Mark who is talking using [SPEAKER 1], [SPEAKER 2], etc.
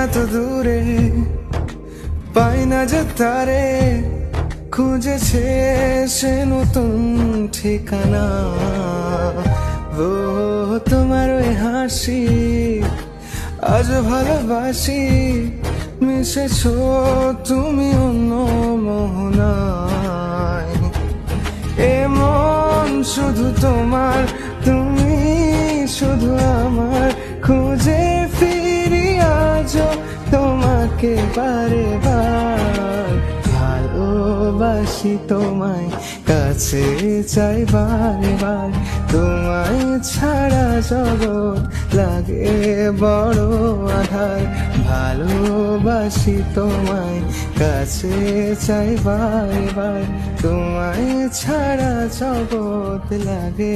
[SPEAKER 1] এত দূরে পাই না যে তারে, খুঁজেছে সে নতুন ঠিকানা। ও তোমার ওই হাসি আজ ভালোবাসি, মিশেছো তুমি অন্য মোহনায়। এ মন শুধু তোমার, তুমি শুধু আমার, খুঁজে ফিরি আজও তোমাকে বারে বার। ভালোবাসি তোমায়, কাছে চাই বারে বার, তোমায় ছাড়া জগৎ লাগে বড় আধার। ভালোবাসি তোমায়, কাছে চাই বারে বার, তোমায় ছাড়া জগৎ লাগে।